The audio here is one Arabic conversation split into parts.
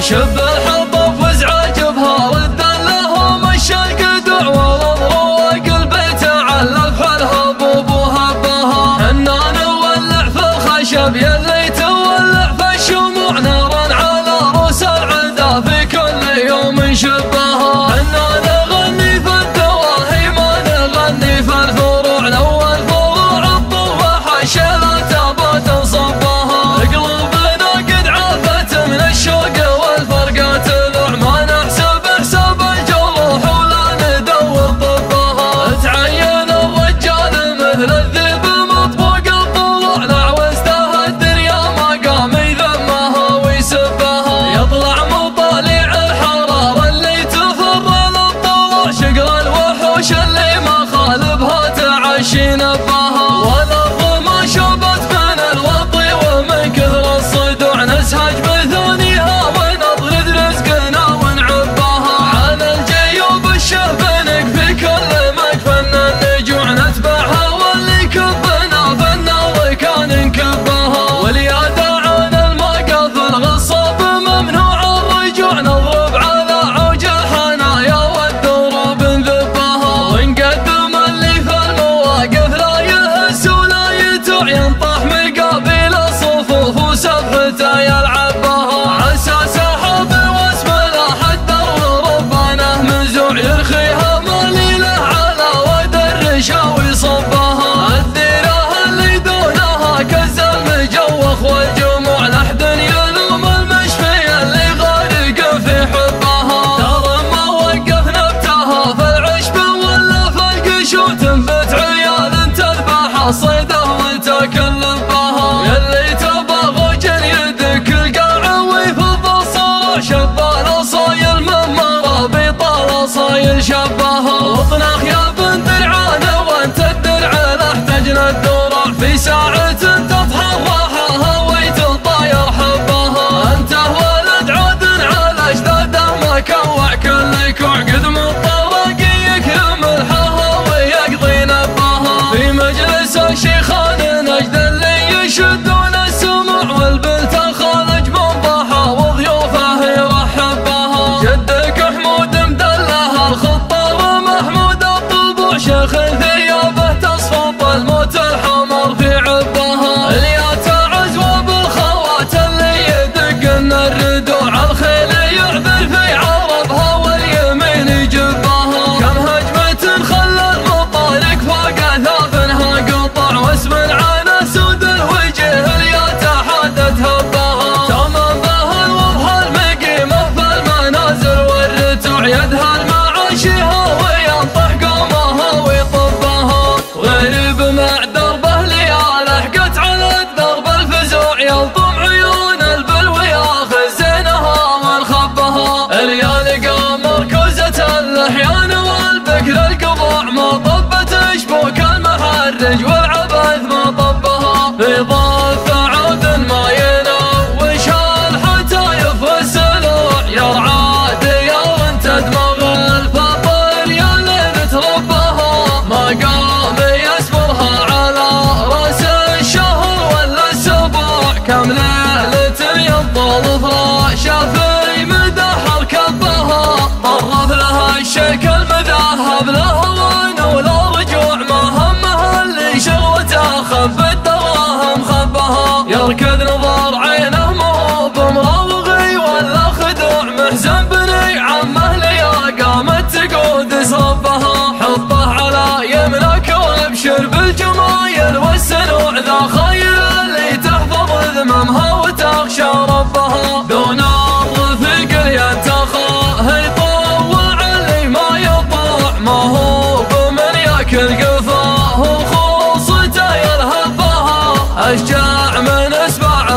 شب الحب وازعاج بها لهم الشق دعوة وضروق البيت على بحالها بوبوها بها حنان نولع في الخشب يلي تولع في الشموع نارا على رؤوس العدا في كل يوم شبها حنان نغني في الدواهي ما نغني في الفروع لو الفروع الطوح الشيلة تبى تنصبها قلوبنا قد عافت من الشوق والفرقة تلوع ما نحسب حساب الجروح ولا ندور طبها تعين الرجال مثل الذئب مطبوق الضلوع نعوزته الدنيا ما قام يذمها ويسبها يطلع مطالع الحرارة اللي تفر للطلوع شقر الوحوش اللي ما خالبها تعشي نبها والأرض ما شبت من الوطي ومن كثر الصدوع نسهج بثونيها ونطرد رزقنا ونعبها على الجيوب الشهب نكفي كل مكفن النجوع نتبعها واللي كبنا في النار كان نكبها واليد عن المقف الغصب ممنوع الرجوع نضرب على عوج الحنايا والدروب نذبها ونقدم اللي في المواقف لا يهس ولا يتوع ينطح مقابل الصفوف وسبحته يلعبها عسى سحب واسم لا حدر وربانه منزوع يرخيها مليله على ود الرشاوي صبها الديره اللي دونها كز المجوخ والجموع لحد يلوم المشفي اللي غارق في حبها ترى ما وقفنا بتها في العشب ولا في القشوع تنبت عيال تذبح الصيده وتكلبها يلي تبى غجر يدك القاع ويفض الصروع شبال صايل من مرابيط صايل شبها اطنخ يا بنت العانه وانت الدرع احتجنا الدروع في ساعه تطحن راحها ويتطاير حبها انت ولد عود على اجداده ما كوع كل كوع قد مضطر يكرم الحها ويقضي نبها في مجلس الشيخان نجد اللي يشدون السموع والبنت خالج منضحى وضيوفه يرحب بها جدك حمود مدلها الخطه ومحمود الطلبوع شيخ ثيابه تصفط الموت الحمر في عبها اليا تعز وبالخوات اللي يدقن الردوع الخيل يعذر في عربها واليمين يجبها كم هجمة خلى المطارق فوق اثافنها قطع واسم العانى سود الوجه اليا تحدت هبها تمام بها الوضح المقيمه في المنازل والرتوع يدها المعاشيها وينطح قومها ويطبها غريب مع دربه ليال حقت على الدرب الفزوع يلطم عيون البلو ياخذ زينها من خبها اليال قمر كوزة اللحيان والبكر القضاع ما طبت شبوك المحرج والعبث ما طبها في ضف عود ما ينوش الحتايف والسلوع يرعى ديا وانت دماغ الفطر يلي نتربها ما قام يسبرها على راس الشهر ولا السبوع كم ليلة ينطل فراشة في مدحر كبها طرف لها الشكل مذهب لهوان ولا رجوع ما همها اللي شغوته خف الدراهم خبها يركض نظر عينه مو بمراوغي ولا خدوع محزن بني عمه ليا قامت تقود صبها حطه على يمنك وابشر بالجمايل والسنوع ذا خيل اللي تحفظ ذممها وتخشى ربها دون الرفيق ينتخاه يطوع اللي ما يطوع ما هو بمن ياكل قفاه وخوصته يلهفها اشجع من اسبع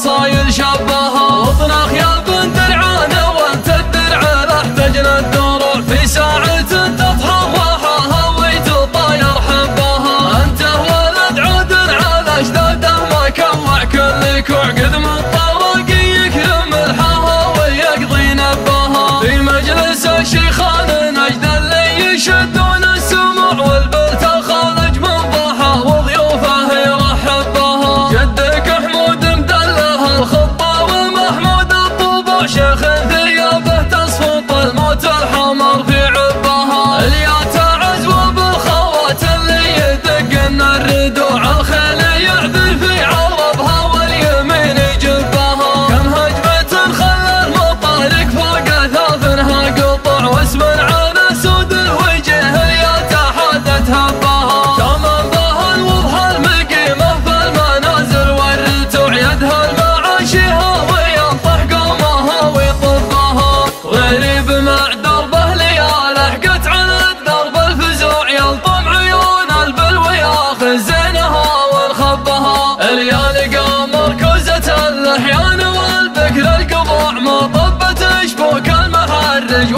صايل شبها. واطنخ يا بنت العانة وانت الدرع احتجنا الدروع في ساعة تطهر وحاها ويتطاير حبها. انت ولد عود على اجداده ما كوع كل كوع قد من الطواقي يكرم الحاها ويقضي نبها. في مجلس الشيخان نجد اللي يشدون السموع والبلت خارج من ضحى وضيوفه يرحب بها. جدك حمود مدله الخطه ومحمود الطبوع شيخ ثيابه تصفط الموت الحمر في عبها. اليا تعز وبالخوات اللي يدقن الردوع الخيل يعذر في عربها واليمين يجبها. كم هجمة خلى المطارق فوق اثاثنها قطع واسم على سود الوجه يا تحدت هبها. تمام بها الوضح المقيمه في المنازل والرتوع يدها المعاشيها وينطح قومها ويطبها. غريب مع دربه لياله حقت على الدرب الفزوع يلطم عيون البلو ياخذ زينها ونخبها. اليال قمر كوزة اللحيان والبكر القبوع مطبة شبوك المحرج